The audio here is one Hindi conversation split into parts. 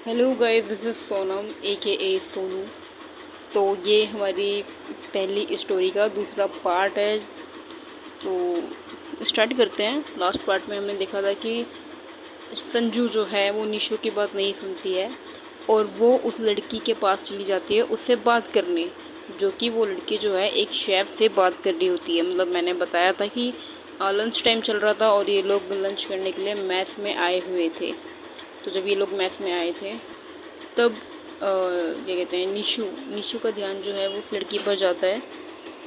Hello guys, this is Sonam a Sonu. तो ये हमारी पहली स्टोरी का दूसरा पार्ट है। तो स्टार्ट करते हैं। लास्ट पार्ट में हमने देखा था कि संजू जो है वो निशु की बात नहीं सुनती है और वो उस लड़की के पास चली जाती है उससे बात करने, जो कि वो लड़की जो है एक शेफ़ से बात कर रही होती है। मतलब मैंने बताया था कि लंच टाइम चल रहा था और ये लोग लंच करने के लिए मेस में आए हुए थे। तो जब ये लोग मेस में आए थे तब क्या कहते हैं, निशु का ध्यान जो है वो उस लड़की पर जाता है।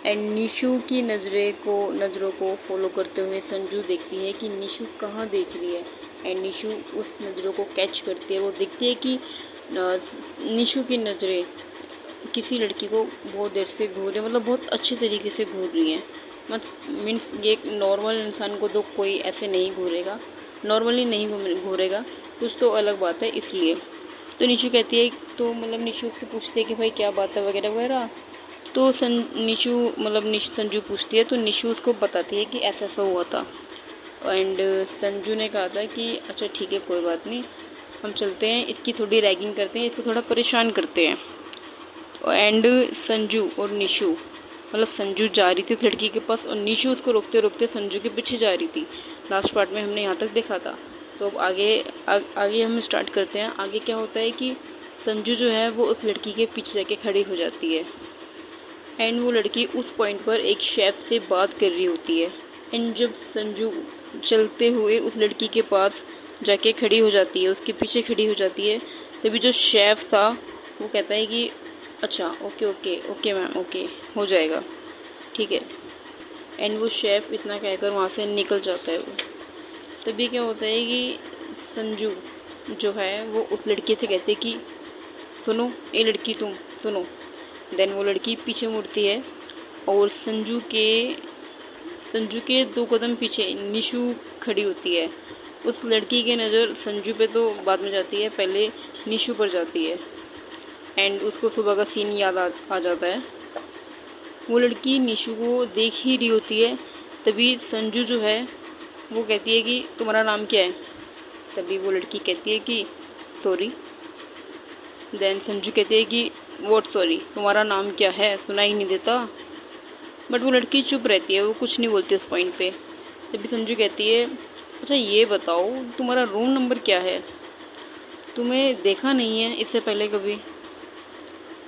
एंड निशु की नज़रों को फॉलो करते हुए संजू देखती है कि निशु कहाँ देख रही है। एंड निशु उस नज़रों को कैच करती है। वो देखती है कि निशु की नज़रें किसी लड़की को बहुत देर से घूर रही है, मतलब बहुत अच्छे तरीके से घूर रही हैं। मीन्स ये नॉर्मल इंसान को तो कोई ऐसे नहीं घूरेगा, नॉर्मली नहीं घूरेगा, कुछ तो अलग बात है इसलिए। तो निशु कहती है, तो मतलब निशु से पूछते है कि भाई क्या बात है वगैरह वगैरह। तो निशु संजू पूछती है तो निशु उसको बताती है कि ऐसा ऐसा हुआ था। एंड संजू ने कहा था कि अच्छा ठीक है, कोई बात नहीं, हम चलते हैं, इसकी थोड़ी रैगिंग करते हैं, इसको थोड़ा परेशान करते हैं। एंड संजू और निशु, मतलब संजू जा रही थी उस लड़की के पास और निशु उसको रोकते रोकते संजू के पीछे जा रही थी। लास्ट पार्ट में हमने यहाँ तक देखा था। तो अब आगे हम स्टार्ट करते हैं। आगे क्या होता है कि संजू जो है वो उस लड़की के पीछे जाके खड़ी हो जाती है। एंड वो लड़की उस पॉइंट पर एक शेफ़ से बात कर रही होती है। एंड जब संजू चलते हुए उस लड़की के पास जाके खड़ी हो जाती है, उसके पीछे खड़ी हो जाती है, तभी जो शेफ़ था वो कहता है कि अच्छा okay okay okay ma'am, okay हो जाएगा, ठीक है। एंड वो शेफ़ इतना कहकर वहाँ से निकल जाता है। वो तभी क्या होता है कि संजू जो है वो उस लड़की से कहते कि सुनो ये लड़की, तुम सुनो। देन वो लड़की पीछे मुड़ती है और संजू के 2 कदम पीछे निशु खड़ी होती है। उस लड़की की नज़र संजू पे तो बाद में जाती है, पहले निशु पर जाती है। एंड उसको सुबह का सीन याद आ जाता है। वो लड़की निशु को देख ही रही होती है, तभी संजू जो है वो कहती है कि तुम्हारा नाम क्या है। तभी वो लड़की कहती है कि सॉरी। देन संजू कहती है कि व्हाट सॉरी, तुम्हारा नाम क्या है, सुनाई नहीं देता। बट वो लड़की चुप रहती है, वो कुछ नहीं बोलती उस पॉइंट पे। तभी संजू कहती है अच्छा ये बताओ तुम्हारा रूम नंबर क्या है, तुम्हें देखा नहीं है इससे पहले कभी।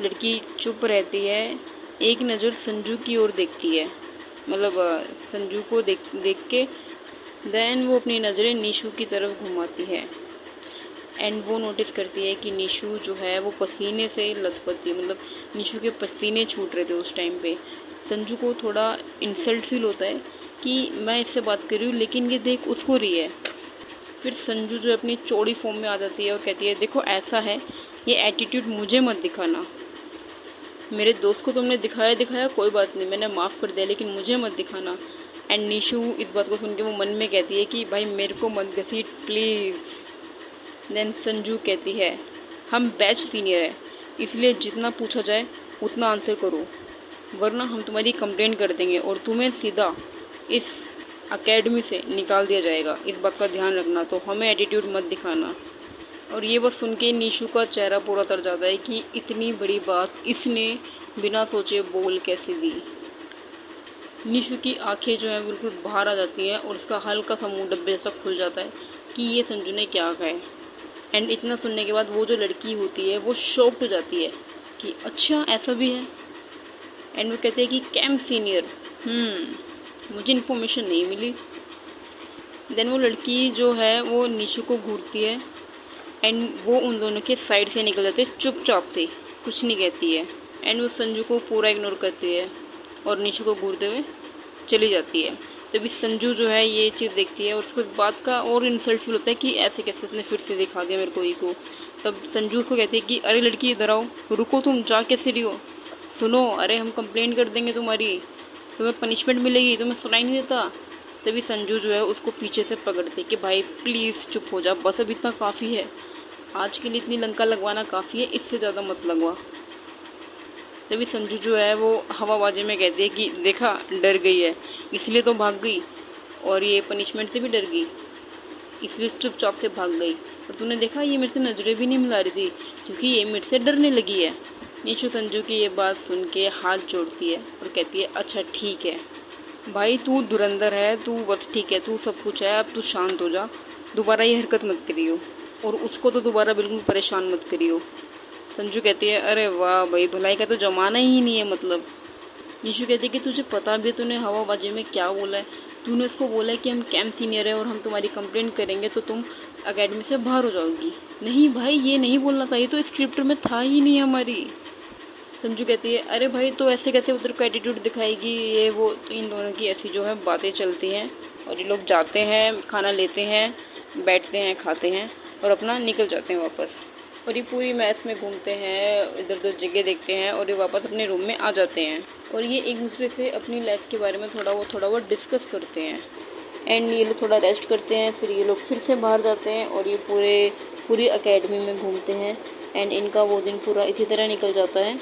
लड़की चुप रहती है, एक नज़र संजू की ओर देखती है, मतलब संजू को देख के देन वो अपनी नज़रें निशु की तरफ घुमाती है। एंड वो नोटिस करती है कि निशु जो है वो पसीने से लथपथ थी, मतलब निशु के पसीने छूट रहे थे उस टाइम पे। संजू को थोड़ा इंसल्ट फील होता है कि मैं इससे बात कर रही हूँ लेकिन ये देख उसको रही है। फिर संजू जो अपनी चौड़ी फॉर्म में आ जाती है और कहती है देखो ऐसा है, ये एटीट्यूड मुझे मत दिखाना। मेरे दोस्त को तुमने दिखाया कोई बात नहीं, मैंने माफ़ कर दिया, लेकिन मुझे मत दिखाना। एंड निशु इस बात को सुन के वो मन में कहती है कि भाई मेरे को मत घसीट प्लीज़। देन संजू कहती है हम बैच सीनियर है, इसलिए जितना पूछा जाए उतना आंसर करो, वरना हम तुम्हारी कंप्लेंट कर देंगे और तुम्हें सीधा इस एकेडमी से निकाल दिया जाएगा, इस बात का ध्यान रखना, तो हमें एटीट्यूड मत दिखाना। और ये बस सुन के निशु का चेहरा पूरा तर जाता है कि इतनी बड़ी बात इसने बिना सोचे बोल कैसे दी। निशु की आंखें जो हैं बिल्कुल बाहर आ जाती हैं और उसका हल्का सा मुंह डब्बे जैसा खुल जाता है कि ये संजू ने क्या कहा है। एंड इतना सुनने के बाद वो जो लड़की होती है वो शॉक्ड हो जाती है कि अच्छा ऐसा भी है। एंड वो कहते हैं कि कैंप सीनियर, मुझे इन्फॉर्मेशन नहीं मिली। देन वो लड़की जो है वो निशु को घूरती है एंड वो उन दोनों के साइड से निकल जाते हैं चुपचाप से, कुछ नहीं कहती है। एंड वो संजू को पूरा इग्नोर करती है और निशु को घूरते हुए चली जाती है। तभी संजू जो है ये चीज़ देखती है और उसको इस बात का और इंसल्ट फील होता है कि ऐसे कैसे उसने फिर से दिखा दिया मेरे को ईगो। तब संजू को कहती है कि अरे लड़की इधर आओ, रुको, तुम जा कैसे रही हो, सुनो, अरे हम कंप्लेंट कर देंगे तुम्हारी, तुम्हें पनिशमेंट मिलेगी, तुम्हें सुनाई नहीं देता। तभी संजू जो है उसको पीछे से पकड़ते कि भाई प्लीज़ चुप हो जा, बस अब इतना काफ़ी है, आज के लिए इतनी लंका लगवाना काफ़ी है, इससे ज़्यादा मत लगवा। तभी संजू जो है वो हवाबाजी में कहती है कि देखा डर गई है इसलिए तो भाग गई, और ये पनिशमेंट से भी डर गई इसलिए चुपचाप से भाग गई। और तूने देखा ये मेरे से नज़रें भी नहीं मिला रही थी क्योंकि ये मेरे से डरने लगी है। निशु संजू की ये बात सुन के हाथ जोड़ती है और कहती है अच्छा ठीक है भाई, तू धुरंधर है, तू बस ठीक है, तू सब कुछ है, अब तू शांत हो जा, दोबारा ये हरकत मत करियो और उसको तो दोबारा बिल्कुल परेशान मत करियो। संजू कहती है अरे वाह भाई, भलाई का तो ज़माना ही नहीं है मतलब। निशु कहती है कि तुझे पता भी है तूने हवाबाजी में क्या बोला है। तूने उसको बोला है कि हम कैंप सीनियर है और हम तुम्हारी कंप्लेंट करेंगे तो तुम एकेडमी से बाहर हो जाओगी। नहीं भाई, ये नहीं बोलना था, ये तो स्क्रिप्ट में था ही नहीं हमारी। संजू कहती है अरे भाई तो ऐसे कैसे उधर को एटीट्यूड दिखाएगी, ये वो। तो इन दोनों की ऐसी जो है बातें चलती हैं और ये लोग जाते हैं, खाना लेते हैं, बैठते हैं, खाते हैं और अपना निकल जाते हैं वापस। और ये पूरी मैस में घूमते हैं, इधर उधर जगह देखते हैं और ये वापस अपने रूम में आ जाते हैं। और ये एक दूसरे से अपनी लाइफ के बारे में थोड़ा बहुत डिस्कस करते हैं। एंड ये लोग थोड़ा रेस्ट करते हैं, फिर ये लोग फिर से बाहर जाते हैं और ये पूरी एकेडमी में घूमते हैं। एंड इनका वो दिन पूरा इसी तरह निकल जाता है।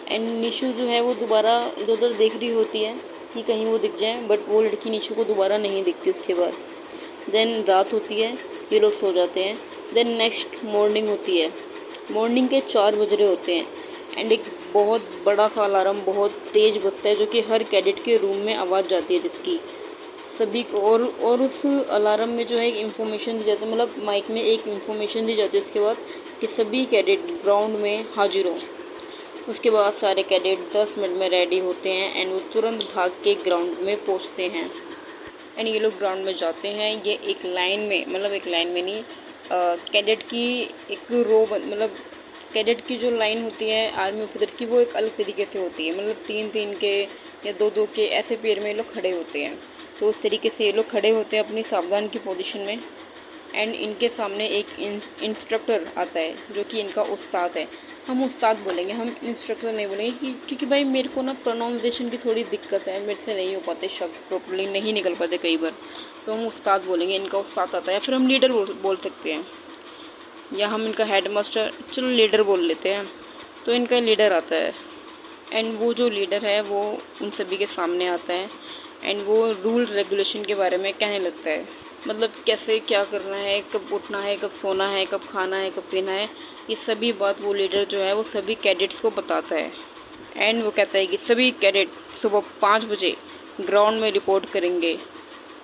एंड निशु जो है वो दोबारा इधर उधर देख रही होती है कि कहीं वो दिख जाए, बट वो लड़की निशु को दोबारा नहीं दिखती उसके बाद। देन रात होती है, ये लोग सो जाते हैं। देन नेक्स्ट मॉर्निंग होती है, मॉर्निंग के 4 बज रहे होते हैं। एंड एक बहुत बड़ा सा अलार्म बहुत तेज़ बजता है जो कि हर कैडेट के रूम में आवाज़ जाती है जिसकी सभी को। और उस अलार्म में जो है एक इन्फॉर्मेशन दी जाती है, मतलब माइक में एक इन्फॉर्मेशन दी जाती है उसके बाद कि सभी कैडेट ग्राउंड में हाजिर हो। उसके बाद सारे कैडेट 10 मिनट में रेडी होते हैं एंड वो तुरंत भाग के ग्राउंड में पहुंचते हैं। एंड ये लोग ग्राउंड में जाते हैं, ये एक लाइन में, मतलब एक लाइन में नहीं, कैडेट की एक रो, मतलब कैडेट की जो लाइन होती है आर्मी ऑफिसर की वो एक अलग तरीके से होती है, मतलब 3-3 के या 2-2 के ऐसे पेयर में ये लोग खड़े होते हैं। तो उस तरीके से ये लोग खड़े होते हैं अपनी सावधान की पोजीशन में। एंड इनके सामने एक इंस्ट्रक्टर आता है जो कि इनका उस्ताद है। हम उस्ताद बोलेंगे, हम इंस्ट्रक्टर नहीं बोलेंगे क्योंकि भाई मेरे को ना प्रोनाउंसिएशन की थोड़ी दिक्कत है, मेरे से नहीं हो पाते शब्द प्रॉपर्ली नहीं निकल पाते कई बार, तो हम उस्ताद बोलेंगे। इनका उस्ताद आता है, फिर हम लीडर बोल सकते हैं, या हम इनका हेड मास्टर, चलो लीडर बोल लेते हैं। तो इनका लीडर आता है एंड वो जो लीडर है वो उन सभी के सामने आता है एंड वो रूल रेगुलेशन के बारे में कहने लगता है, मतलब कैसे क्या करना है, कब उठना है, कब सोना है, कब खाना है, कब पीना है, ये सभी बात वो लीडर जो है वो सभी कैडेट्स को बताता है। एंड वो कहता है कि सभी कैडेट सुबह 5 बजे ग्राउंड में रिपोर्ट करेंगे।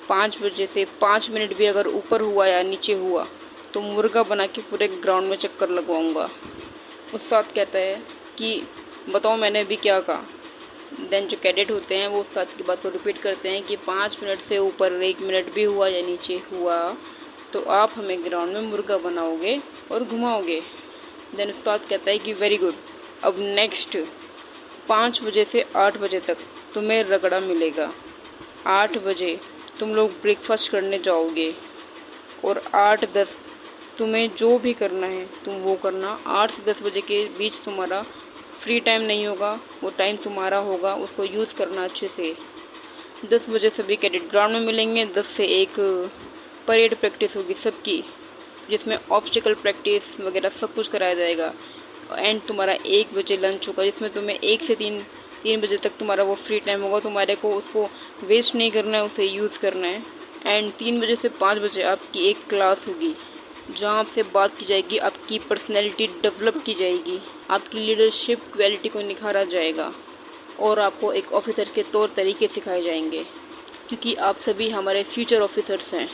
5 बजे से 5 मिनट भी अगर ऊपर हुआ या नीचे हुआ तो मुर्गा बना के पूरे ग्राउंड में चक्कर लगवाऊंगा। उस्ताद कहता है कि बताओ मैंने अभी क्या कहा। देन जो कैडेट होते हैं वो उस्ताद की बात को रिपीट करते हैं कि 5 मिनट से ऊपर 1 मिनट भी हुआ या नीचे हुआ तो आप हमें ग्राउंड में मुर्गा बनाओगे और घुमाओगे। देन उस्ताद कहता है कि वेरी गुड, अब नेक्स्ट 5 बजे से 8 बजे तक तुम्हें रगड़ा मिलेगा। 8 बजे तुम लोग ब्रेकफास्ट करने जाओगे और 8-10 तुम्हें जो भी करना है तुम वो करना। 8 से 10 बजे के बीच तुम्हारा फ्री टाइम नहीं होगा, वो टाइम तुम्हारा होगा, उसको यूज़ करना अच्छे से। 10 बजे सभी कैडेट ग्राउंड में मिलेंगे। 10 से 1 परेड प्रैक्टिस होगी सबकी, जिसमें ऑब्स्टिकल प्रैक्टिस वगैरह सब कुछ कराया जाएगा। एंड तुम्हारा 1 बजे लंच होगा जिसमें तुम्हें 1 से 3 बजे तक तुम्हारा वो फ्री टाइम होगा, तुम्हारे को उसको वेस्ट नहीं करना है, उसे यूज़ करना है। एंड 3 बजे से 5 बजे आपकी एक क्लास होगी जहाँ आपसे बात की जाएगी, आपकी पर्सनैलिटी डेवलप की जाएगी, आपकी लीडरशिप क्वालिटी को निखारा जाएगा और आपको एक ऑफिसर के तौर तरीके सिखाए जाएंगे क्योंकि आप सभी हमारे फ्यूचर ऑफिसर्स हैं।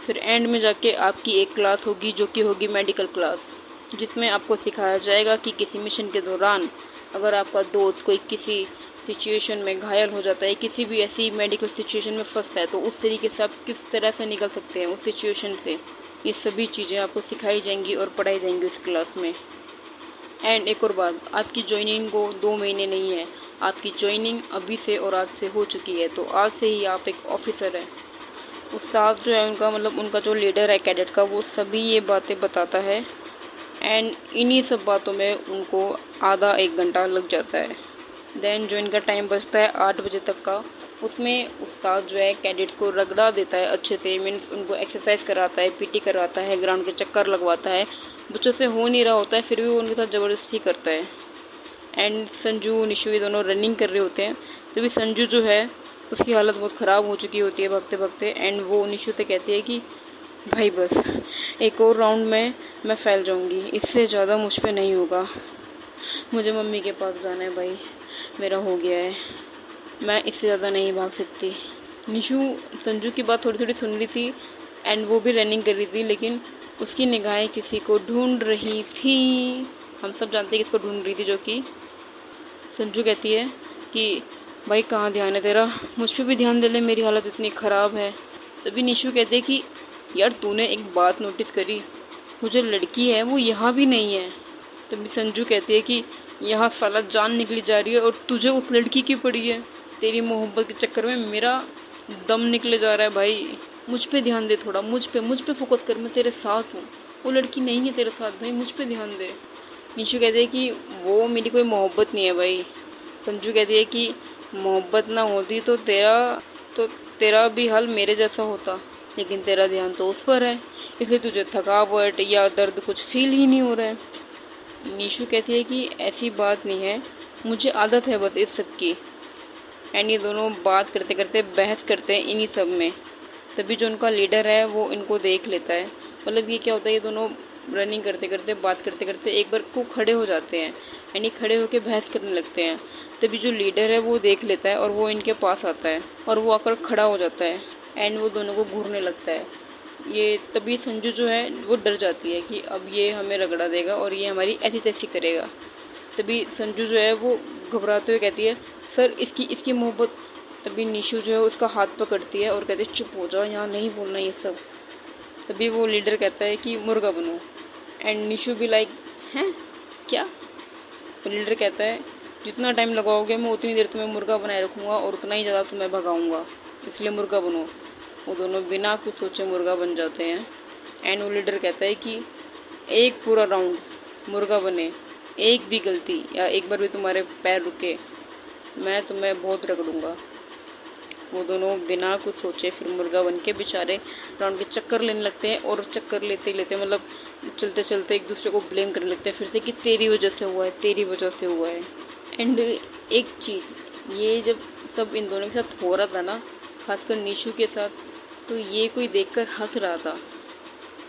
फिर एंड में जाके आपकी एक क्लास होगी जो कि होगी मेडिकल क्लास, जिसमें आपको सिखाया जाएगा कि किसी मिशन के दौरान अगर आपका दोस्त कोई किसी सिचुएशन में घायल हो जाता है, किसी भी ऐसी मेडिकल सिचुएशन में फंसता है तो उस तरीके से आप किस तरह से निकल सकते हैं उस सिचुएशन से। ये सभी चीज़ें आपको सिखाई जाएंगी और पढ़ाई जाएंगी उस क्लास में। एंड एक और बात, आपकी ज्वाइनिंग को 2 महीने नहीं है, आपकी ज्वाइनिंग अभी से और आज से हो चुकी है, तो आज से ही आप एक ऑफिसर हैं। उस्ताद जो है उनका, मतलब उनका जो लीडर है कैडेट का, वो सभी ये बातें बताता है। एंड इन्हीं सब बातों में उनको आधा 1 घंटा लग जाता है। देन जो इनका टाइम बचता है 8 बजे तक का, उसमें उस्ताद जो है कैडेट्स को रगड़ा देता है अच्छे से, मीन्स उनको एक्सरसाइज कराता है, पीटी करवाता है, ग्राउंड के चक्कर लगवाता है। बच्चों से हो नहीं रहा होता है फिर भी वो उनके साथ ज़बरदस्ती करता है। एंड संजू निशु ये दोनों रनिंग कर रहे होते हैं, तभी संजू जो है उसकी हालत बहुत ख़राब हो चुकी होती है भागते भागते। एंड वो निशु से कहती है कि भाई बस एक और राउंड में मैं फैल जाऊंगी, इससे ज़्यादा मुझ पे नहीं होगा। मुझे मम्मी के पास जाना है भाई, मेरा हो गया है, मैं इससे ज़्यादा नहीं भाग सकती। निशु संजू की बात थोड़ी थोड़ी सुन रही थी एंड वो भी रनिंग कर रही थी, लेकिन उसकी निगाहें किसी को ढूंढ रही थी। हम सब जानते हैं किसको ढूंढ रही थी, जो कि संजू कहती है कि भाई कहाँ ध्यान है तेरा, मुझ पे भी ध्यान दे ले, मेरी हालत इतनी ख़राब है। तभी निशु कहते हैं कि यार तूने एक बात नोटिस करी, वो जो लड़की है वो यहाँ भी नहीं है। तभी संजू कहती है कि यहाँ साला जान निकली जा रही है और तुझे उस लड़की की पड़ी है। तेरी मोहब्बत के चक्कर में मेरा दम निकले जा रहा है भाई, मुझ पे ध्यान दे थोड़ा, मुझ पे फोकस कर, मैं तेरे साथ हूँ, वो लड़की नहीं है तेरे साथ भाई, मुझ पे ध्यान दे। निशु कहते हैं कि वो मेरी कोई मोहब्बत नहीं है भाई। संजू कहती है कि मोहब्बत ना होती तो तेरा भी हाल मेरे जैसा होता, लेकिन तेरा ध्यान तो उस पर है, इसलिए तुझे थकावट या दर्द कुछ फील ही नहीं हो रहा है। निशु कहती है कि ऐसी बात नहीं है, मुझे आदत है बस इस सब की। एंड ये दोनों बात करते करते बहस करते हैं इन्हीं सब में। तभी जो उनका लीडर है वो इनको देख लेता है। मतलब ये क्या होता है, ये दोनों रनिंग करते करते बात करते करते एक बार को खड़े हो जाते हैं एंड ये खड़े होकर बहस करने लगते हैं। तभी जो लीडर है वो देख लेता है और वो इनके पास आता है और वो आकर खड़ा हो जाता है एंड वो दोनों को घूरने लगता है। ये तभी संजू जो है वो डर जाती है कि अब ये हमें रगड़ा देगा और ये हमारी ऐसी तैसी करेगा। तभी संजू जो है वो घबराते हुए कहती है सर इसकी मोहब्बत। तभी निशु जो है उसका हाथ पकड़ती है और कहती है चुप हो जाओ, यहाँ नहीं बोलना ये सब। तभी वो लीडर कहता है कि मुर्गा बनो एंड निशु भी लाइक हैं क्या। तो लीडर कहता है जितना टाइम लगाओगे मैं उतनी देर तुम्हें मुर्गा बनाए रखूँगा और उतना ही ज़्यादा तुम्हें भगाऊँगा, इसलिए मुर्गा बनो। वो दोनों बिना कुछ सोचे मुर्गा बन जाते हैं एंड वो लीडर कहता है कि एक पूरा राउंड मुर्गा बने, एक भी गलती या एक बार भी तुम्हारे पैर रुके मैं तुम्हें बहुत रगड़ूंगा। वो दोनों बिना कुछ सोचे फिर मुर्गा बन के बेचारे राउंड के चक्कर लेने लगते हैं और चक्कर लेते लेते मतलब चलते चलते एक दूसरे को ब्लेम करने लगते हैं फिर से कि तेरी वजह से हुआ है, तेरी वजह से हुआ है। एंड एक चीज़, ये जब सब इन दोनों के साथ हो रहा था ना, खासकर निशु के साथ, तो ये कोई देखकर हंस रहा था,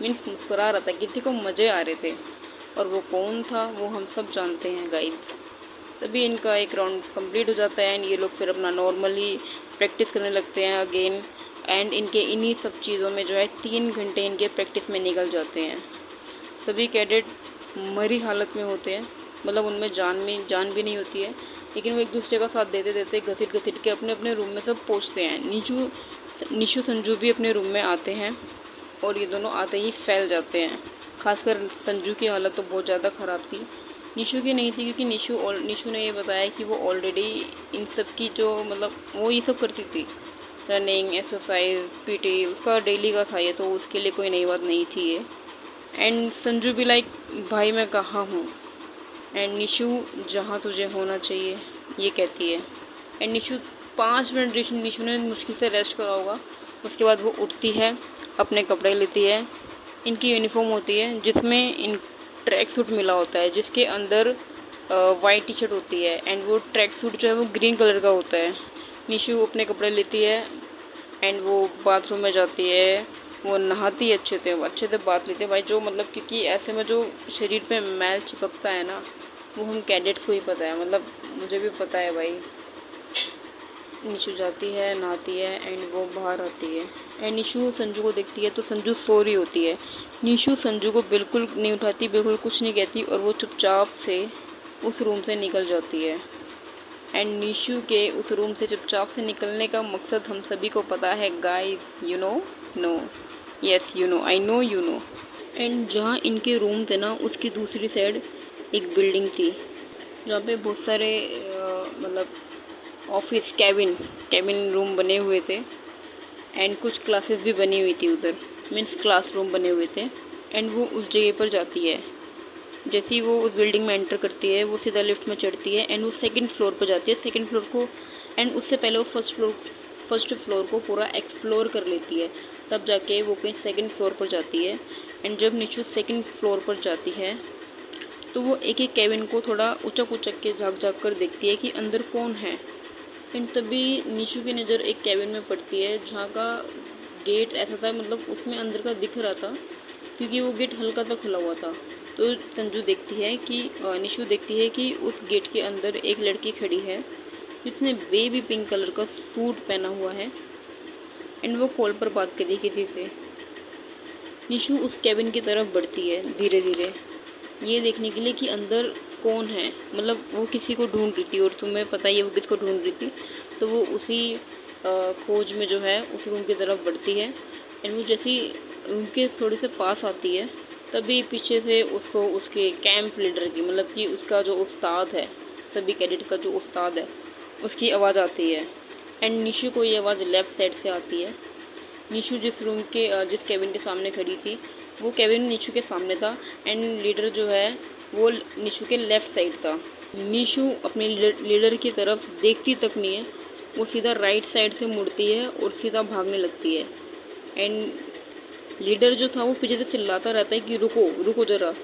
मीन्स मुस्कुरा रहा था, किसी को मज़े आ रहे थे। और वो कौन था वो हम सब जानते हैं गाइस। तभी इनका एक राउंड कंप्लीट हो जाता है एंड ये लोग फिर अपना नॉर्मली प्रैक्टिस करने लगते हैं अगेन। एंड इनके इन्हीं सब चीज़ों में जो है 3 घंटे इनके प्रैक्टिस में निकल जाते हैं। सभी कैडेट मरी हालत में होते हैं, मतलब उनमें जान भी नहीं होती है, लेकिन वो एक दूसरे का साथ देते देते घसीट घसीट के अपने अपने रूम में सब पहुँचते हैं। निशु संजू भी अपने रूम में आते हैं और ये दोनों आते ही फैल जाते हैं। खासकर संजू की हालत तो बहुत ज़्यादा ख़राब थी, निशु की नहीं थी, क्योंकि निशु ने ये बताया कि वो ऑलरेडी इन सब की जो मतलब वो ये सब करती थी, रनिंग एक्सरसाइज पीटी उसका डेली का था ये, तो उसके लिए कोई नई बात नहीं थी ये। एंड संजू भी लाइक भाई मैं कहाँ हूँ, एंड निशु जहाँ तुझे होना चाहिए ये कहती है। एंड निशु 5 मिनट निशु ने मुश्किल से रेस्ट करा होगा, उसके बाद वो उठती है, अपने कपड़े लेती है, इनकी यूनिफॉर्म होती है जिसमें इन ट्रैक सूट मिला होता है, जिसके अंदर वाइट टी शर्ट होती है एंड वो ट्रैक सूट जो है वो ग्रीन कलर का होता है। निशु अपने कपड़े लेती है एंड वो बाथरूम में जाती है, वो नहाती है अच्छे से बात लेते हैं भाई, जो मतलब क्योंकि ऐसे में जो शरीर पे मैल चिपकता है ना वो हम कैडेट्स को ही पता है, मतलब मुझे भी पता है भाई। निशु जाती है, नहाती है एंड वो बाहर आती है एंड निशु संजू को देखती है तो संजू सो रही होती है। निशु संजू को बिल्कुल नहीं उठाती, बिल्कुल कुछ नहीं कहती और वो चुपचाप से उस रूम से निकल जाती है। एंड निशु के उस रूम से चुपचाप से निकलने का मकसद हम सभी को पता है guys, you know yes you know, I know you know. And जहाँ इनके रूम थे ना उसकी दूसरी साइड एक बिल्डिंग थी जहाँ पे बहुत सारे मतलब ऑफिस कैबिन रूम बने हुए थे एंड कुछ क्लासेस भी बनी हुई थी उधर, मीन्स क्लासरूम बने हुए थे। एंड वो उस जगह पर जाती है, जैसे ही वो उस बिल्डिंग में एंटर करती है वो सीधा लिफ्ट में चढ़ती है एंड वो 2nd फ्लोर पर जाती है, 2nd फ्लोर को, एंड उससे पहले वो फर्स्ट फ्लोर को पूरा एक्सप्लोर कर लेती है, तब जाके वो कहीं 2nd फ्लोर पर जाती है। एंड जब निशु 2nd फ्लोर पर जाती है तो वो एक एक कैबिन को थोड़ा उचक के झाँक कर देखती है कि अंदर कौन है। एंड तभी निशु की नज़र एक कैबिन में पड़ती है जहाँ का गेट ऐसा था, मतलब उसमें अंदर का दिख रहा था क्योंकि वो गेट हल्का सा खुला हुआ था। तो संजू देखती है कि निशु देखती है कि उस गेट के अंदर एक लड़की खड़ी है जिसने बेबी पिंक कलर का सूट पहना हुआ है एंड वो कॉल पर बात कर रही है किसी से। निशु उस कैबिन की तरफ बढ़ती है धीरे धीरे, ये देखने के लिए कि अंदर कौन है, मतलब वो किसी को ढूंढ रही थी और तुम्हें पता ही है वो किसको ढूंढ रही थी। तो वो उसी खोज में जो है उस रूम की तरफ बढ़ती है एंड वो जैसी रूम के थोड़े से पास आती है तभी पीछे से उसको उसके कैंप लीडर की, मतलब कि उसका जो उस्ताद है, सभी कैडेट का जो उस्ताद है, उसकी आवाज़ आती है। एंड निशु को ये आवाज़ लेफ़्ट साइड से आती है। निशु जिस कैबिन के सामने खड़ी थी वो कैबिन निशु के सामने था एंड लीडर जो है वो निशु के लेफ़्ट साइड था। निशु अपने लीडर की तरफ देखती तक नहीं है, वो सीधा राइट साइड से मुड़ती है और सीधा भागने लगती है। एंड लीडर जो था वो पीछे से चिल्लाता रहता है कि रुको रुको ज़रा,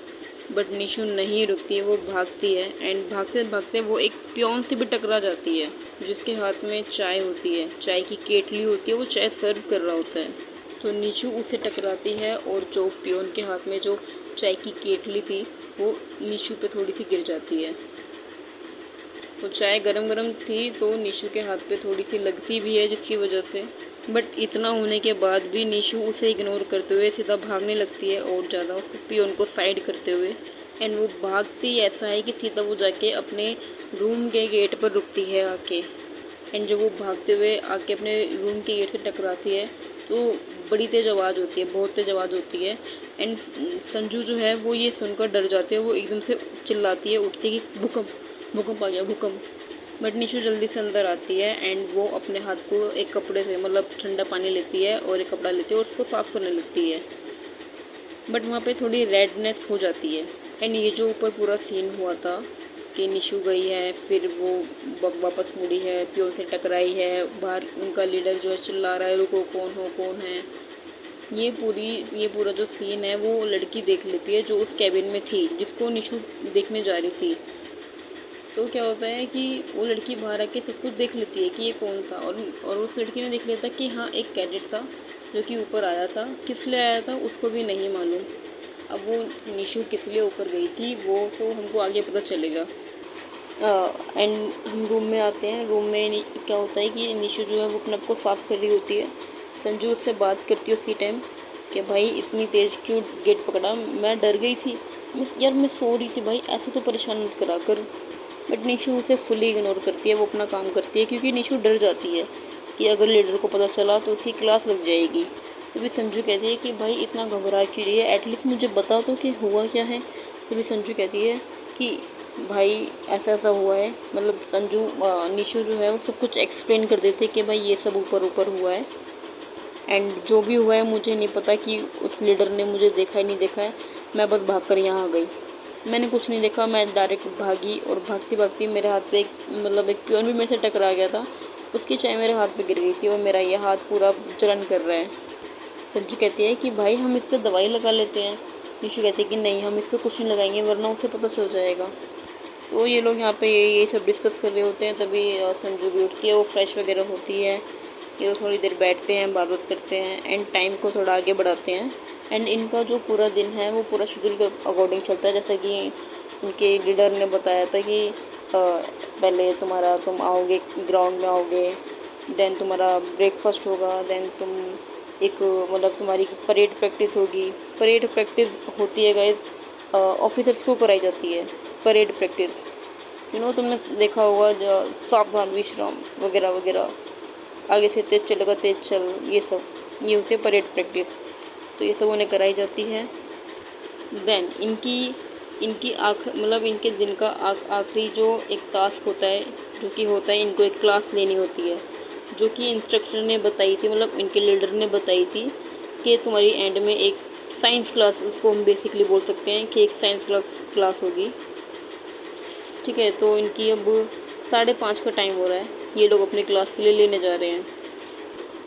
बट निशु नहीं रुकती है, वो भागती है एंड भागते भागते वो एक पियोन से भी टकरा जाती है जिसके हाथ में चाय होती है, चाय की केटली होती है, वो चाय सर्व कर रहा होता है। तो निशु उससे टकराती है और जो पियोन के हाथ में जो चाय की केटली थी वो निशु पे थोड़ी सी गिर जाती है। तो चाय गरम गरम थी तो निशु के हाथ पे थोड़ी सी लगती भी है जिसकी वजह से, बट इतना होने के बाद भी निशु उसे इग्नोर करते हुए सीधा भागने लगती है और ज़्यादा उसको पियोन को साइड करते हुए। एंड वो भागती ऐसा है कि सीधा वो जाके अपने रूम के गेट पर रुकती है आके। एंड जब वो भागते हुए आके अपने रूम के गेट से टकराती है तो बड़ी तेज़ आवाज़ होती है, बहुत तेज़ आवाज़ होती है। एंड संजू जो है वो ये सुनकर डर जाते हैं, वो एकदम से चिल्लाती है उठती है कि भूकंप भूकंप आ गया भूकंप। बट निशु जल्दी से अंदर आती है एंड वो अपने हाथ को एक कपड़े से, मतलब ठंडा पानी लेती है और एक कपड़ा लेती है और उसको साफ़ करने लगती है, बट वहाँ पे थोड़ी रेडनेस हो जाती है। एंड ये जो ऊपर पूरा सीन हुआ था कि निशु गई है, फिर वो वापस मुड़ी है, पियोन से टकराई है, बाहर उनका लीडर जो है चिल्ला रहा है रुको कौन हो कौन है, ये पूरा जो सीन है वो लड़की देख लेती है जो उस कैबिन में थी जिसको निशु देखने जा रही थी। तो क्या होता है कि वो लड़की बाहर आके सब कुछ देख लेती है कि ये कौन था, और उस लड़की ने देख लिया था कि हाँ एक कैडेट था जो कि ऊपर आया था, किस लिए आया था उसको भी नहीं मालूम। अब वो निशु किस लिए ऊपर गई थी वो तो हमको आगे पता चलेगा। एंड हम रूम में आते हैं। रूम में क्या होता है कि निशु जो है वो अपने आप को साफ़ कर रही होती है। संजू उससे बात करती है उसी टाइम कि भाई इतनी तेज़ क्यों गेट पकड़ा, मैं डर गई थी, यार मैं सो रही थी भाई, ऐसे तो परेशान मत करा कर। बट निशु उसे फुली इग्नोर करती है, वो अपना काम करती है क्योंकि निशु डर जाती है कि अगर लीडर को पता चला तो उसकी क्लास लग जाएगी। तो भी संजू कहती है कि भाई इतना घबरा क्यों रही है, एटलीस्ट मुझे बता दो कि हुआ क्या है। तो भी संजू कहती है कि भाई ऐसा ऐसा हुआ है, मतलब निशु जो है वो सब कुछ एक्सप्लेन कर देते कि भाई ये सब ऊपर ऊपर हुआ है एंड जो भी हुआ है मुझे नहीं पता कि उस लीडर ने मुझे देखा ही नहीं देखा है, मैं बस भाग कर यहाँ आ गई, मैंने कुछ नहीं देखा, मैं डायरेक्ट भागी और भागती भागती मेरे हाथ पे एक पियोन भी मेरे से टकरा गया था, उसकी चाय मेरे हाथ पे गिर गई थी और मेरा ये हाथ पूरा जलन कर रहा है। संजू कहती है कि भाई हम इस पर दवाई लगा लेते हैं। निशु कहती है कि नहीं हम इस पर कुछ नहीं लगाएंगे वरना उसे पता चल जाएगा। तो ये लोग यहाँ पे ये सब डिस्कस कर रहे होते हैं, तभी संजू भी उठती है, वो फ्रेश वगैरह होती है, ये थोड़ी देर बैठते हैं, बात करते हैं एंड टाइम को थोड़ा आगे बढ़ाते हैं। एंड इनका जो पूरा दिन है वो पूरा शेड्यूल के अकॉर्डिंग चलता है, जैसा कि उनके लीडर ने बताया था कि पहले तुम आओगे ग्राउंड में आओगे, देन तुम्हारा ब्रेकफास्ट होगा, देन तुम एक तुम्हारी परेड प्रैक्टिस होगी। परेड प्रैक्टिस होती है गाइस, ऑफिसर्स को कराई जाती है परेड प्रैक्टिस, तुमने देखा होगा सावधान विश्राम वगैरह वगैरह, आगे से तेज चलेगा तेज चल, ये होती है परेड प्रैक्टिस। तो ये सब उन्हें कराई जाती है। देन इनके दिन का आखिरी जो एक टास्क होता है, जो कि होता है इनको एक क्लास लेनी होती है, जो कि इंस्ट्रक्टर ने बताई थी, इनके लीडर ने बताई थी कि तुम्हारी एंड में एक साइंस क्लास, उसको हम बेसिकली बोल सकते हैं कि एक साइंस क्लास होगी। ठीक है, तो इनकी अब 5:30 का टाइम हो रहा है, ये लोग अपनी क्लास के लिए लेने जा रहे हैं।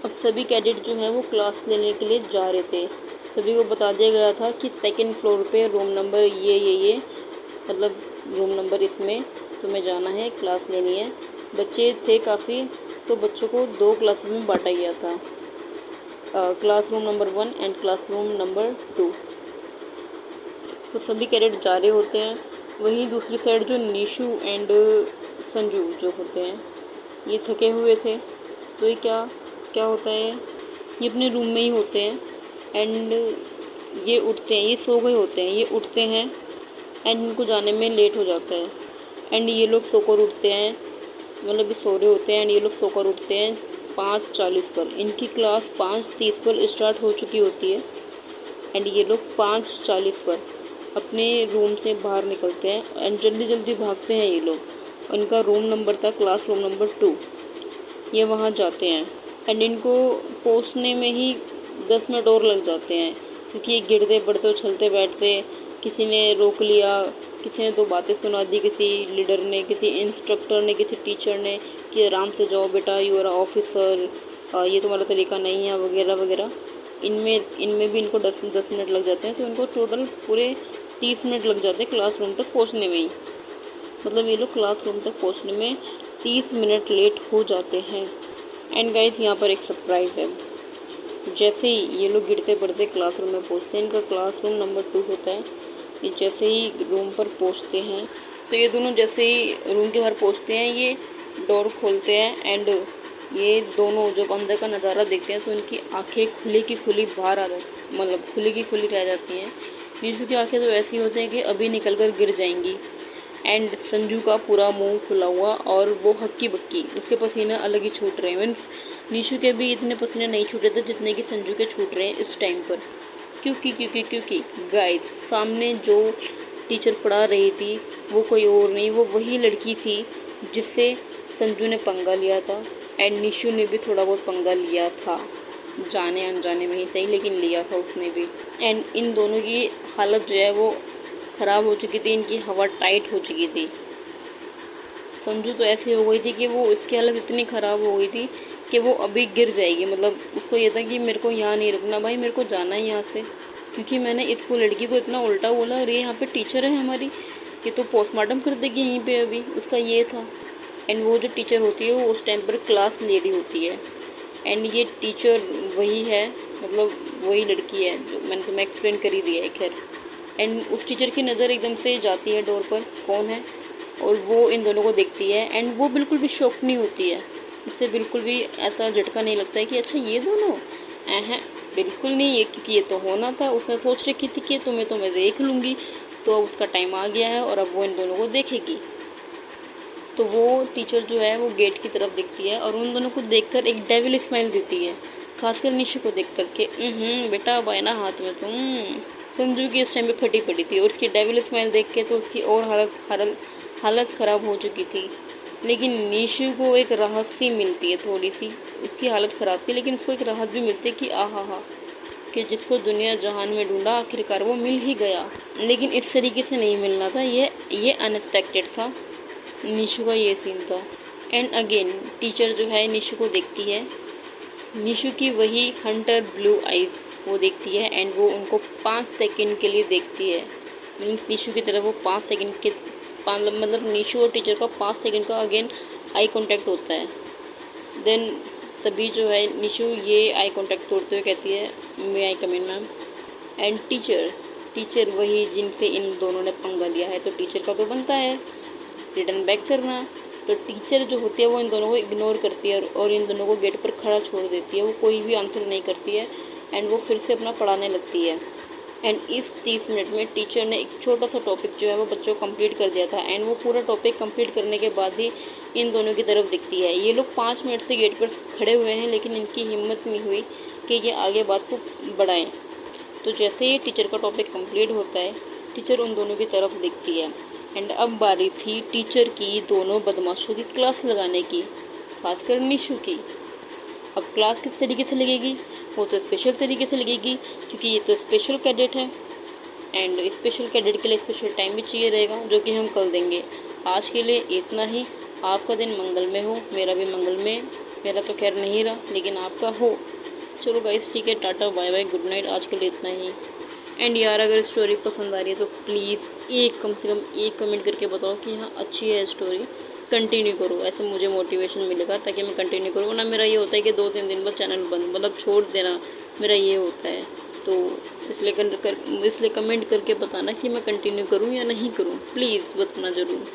अब सभी कैडेट जो हैं वो क्लास लेने के लिए जा रहे थे। सभी को बता दिया गया था कि 2nd फ्लोर पे रूम नंबर ये रूम नंबर इसमें तुम्हें जाना है, क्लास लेनी है। बच्चे थे काफ़ी, तो बच्चों को 2 क्लासेस में बांटा गया था। Classroom number 1 and classroom number 2। तो सभी कैडेट जा रहे होते हैं। वहीं दूसरी साइड जो निशु एंड संजू जो होते हैं ये थके हुए थे। तो ये क्या क्या होता है, ये अपने रूम में ही होते हैं एंड ये उठते हैं, ये सो गए होते हैं, ये उठते हैं एंड इनको जाने में लेट हो जाता है एंड ये लोग सोकर उठते हैं, मतलब ये सो रहे होते हैं एंड ये लोग सोकर उठते हैं 5:40 पर। इनकी क्लास 5:30 पर स्टार्ट हो चुकी होती है एंड ये लोग 5:40 पर अपने रूम से बाहर निकलते हैं एंड जल्दी जल्दी भागते हैं ये लोग। इनका रूम नंबर था क्लासरूम नंबर 2। ये वहाँ जाते हैं एंड इनको पहुँचने में ही 10 मिनट और लग जाते हैं क्योंकि ये गिरते पड़ते उछलते बैठते। किसी ने रोक लिया, किसी ने 2 बातें सुना दी, किसी लीडर ने, किसी इंस्ट्रक्टर ने, किसी टीचर ने कि आराम से जाओ बेटा, यू आर ऑफिसर, ये तुम्हारा तरीका नहीं है वगैरह वगैरह। इनमें भी इनको 10 मिनट लग जाते हैं। तो इनको टोटल पूरे 30 मिनट लग जाते हैं क्लासरूम तक पहुंचने में ही। मतलब ये लोग क्लासरूम तक पहुंचने में 30 मिनट लेट हो जाते हैं। एंड गाइस यहाँ पर एक सरप्राइज है। जैसे ही ये लोग गिरते पड़ते क्लासरूम में पहुंचते हैं, इनका क्लासरूम नंबर 2 होता है। ये जैसे ही रूम पर पहुंचते हैं तो ये दोनों जैसे ही रूम के बाहर पहुंचते हैं ये डोर खोलते हैं एंड ये दोनों जब अंदर का नज़ारा देखते हैं तो इनकी आंखें खुली की खुली बाहर आ जाती, मतलब खुली की खुली रह जाती हैं। निशु की आंखें तो ऐसी होती हैं कि अभी निकल कर गिर जाएंगी एंड संजू का पूरा मुंह खुला हुआ और वो हक्की बक्की, उसके पसीने अलग ही छूट रहे हैं। मीन्स निशु के भी इतने पसीने नहीं छूटे थे जितने कि संजू के छूट रहे हैं इस टाइम पर। क्योंकि गाइस सामने जो टीचर पढ़ा रही थी वो कोई और नहीं, वो वही लड़की थी जिससे संजू ने पंगा लिया था एंड निशु ने भी थोड़ा बहुत पंगा लिया था, जाने अनजाने में ही सही लेकिन लिया था उसने भी। एंड इन दोनों की हालत जो है वो ख़राब हो चुकी थी, इनकी हवा टाइट हो चुकी थी। संजू तो ऐसी हो गई थी कि वो इसकी हालत इतनी ख़राब हो गई थी कि वो अभी गिर जाएगी। मतलब उसको ये था कि मेरे को यहाँ नहीं रुकना भाई, मेरे को जाना है यहाँ से, क्योंकि मैंने इसको लड़की को इतना उल्टा बोला और ये यहाँ पे टीचर है हमारी, ये तो पोस्टमार्टम कर देगी यहीं पे अभी, उसका ये था। एंड वो जो टीचर होती है वो उस टाइम पर क्लास ले रही होती है एंड ये टीचर वही है, मतलब वही लड़की है जो मैंने तुम्हें एक्सप्लेन कर ही दिया है खैर। एंड उस टीचर की नज़र एकदम से जाती है डोर पर कौन है और वो इन दोनों को देखती है एंड वो बिल्कुल भी शॉक नहीं होती है, उससे बिल्कुल भी ऐसा झटका नहीं लगता है कि अच्छा ये दोनों हैं, बिल्कुल नहीं है, क्योंकि ये तो होना था। उसने सोच रखी थी कि तुम्हें तो मैं देख लूँगी, तो अब उसका टाइम आ गया है और अब वो इन दोनों को देखेगी। तो वो टीचर जो है वो गेट की तरफ देखती है और उन दोनों को देखकर एक डेविल स्माइल देती है, खासकर निशु को देख करके। बेटा अब आए ना हाथ में तुम। संजू की इस टाइम पे फटी पड़ी थी और उसकी डेविल स्माइल देख के तो उसकी और हालत ख़राब हो चुकी थी। लेकिन निशु को एक राहत सी मिलती है, थोड़ी सी उसकी हालत ख़राब थी लेकिन उसको एक राहत भी मिलती है कि आहा कि जिसको दुनिया जहान में ढूंढा आखिरकार वो मिल ही गया। लेकिन इस तरीके से नहीं मिलना था, ये अनएक्सपेक्टेड था। निशु का ये सीन था। एंड अगेन टीचर जो है निशु को देखती है, निशु की वही हंटर ब्लू आइज़ वो देखती है एंड वो उनको 5 सेकंड के लिए देखती है। मीन्स निशु की तरफ वो 5 सेकंड के मतलब निशु और टीचर का 5 सेकंड का अगेन आई कांटेक्ट होता है। देन तभी जो है निशु ये आई कांटेक्ट तोड़ते हुए कहती है मे आई कम इन मैम। एंड टीचर वही जिनसे इन दोनों ने पंगा लिया है, तो टीचर का तो बनता है रिटर्न बैक करना। तो टीचर जो होती है वो इन दोनों को इग्नोर करती है और इन दोनों को गेट पर खड़ा छोड़ देती है, वो कोई भी आंसर नहीं करती है एंड वो फिर से अपना पढ़ाने लगती है। एंड इस 30 मिनट में टीचर ने एक छोटा सा टॉपिक जो है वो बच्चों को कंप्लीट कर दिया था एंड वो पूरा टॉपिक कंप्लीट करने के बाद ही इन दोनों की तरफ दिखती है। ये लोग 5 मिनट से गेट पर खड़े हुए हैं लेकिन इनकी हिम्मत नहीं हुई कि ये आगे बात को बढ़ाएं। तो जैसे ही टीचर का टॉपिक कंप्लीट होता है टीचर उन दोनों की तरफ दिखती है एंड अब बारी थी टीचर की दोनों बदमाशों की क्लास लगाने की, खासकर निशु की। अब क्लास किस तरीके से लगेगी, वो तो स्पेशल तरीके से लगेगी क्योंकि ये तो स्पेशल कैडेट है एंड स्पेशल कैडेट के लिए स्पेशल टाइम भी चाहिए रहेगा जो कि हम कल देंगे। आज के लिए इतना ही। आपका दिन मंगल में हो, मेरा भी मंगल में, मेरा तो खैर नहीं रहा लेकिन आपका हो। चलो गाइस ठीक है, टाटा बाय बाय, गुड नाइट, आज के लिए इतना ही। एंड यार अगर स्टोरी पसंद आ रही है तो प्लीज़ कम से कम एक कमेंट करके बताओ कि हाँ अच्छी है स्टोरी, कंटिन्यू करो, ऐसे मुझे मोटिवेशन मिलेगा ताकि मैं कंटिन्यू करूँ। वरना मेरा ये होता है कि 2-3 दिन बाद चैनल बंद, मतलब छोड़ देना, मेरा ये होता है। तो इसलिए कमेंट करके बताना कि मैं कंटिन्यू करूँ या नहीं करूँ, प्लीज़ बताना ज़रूर।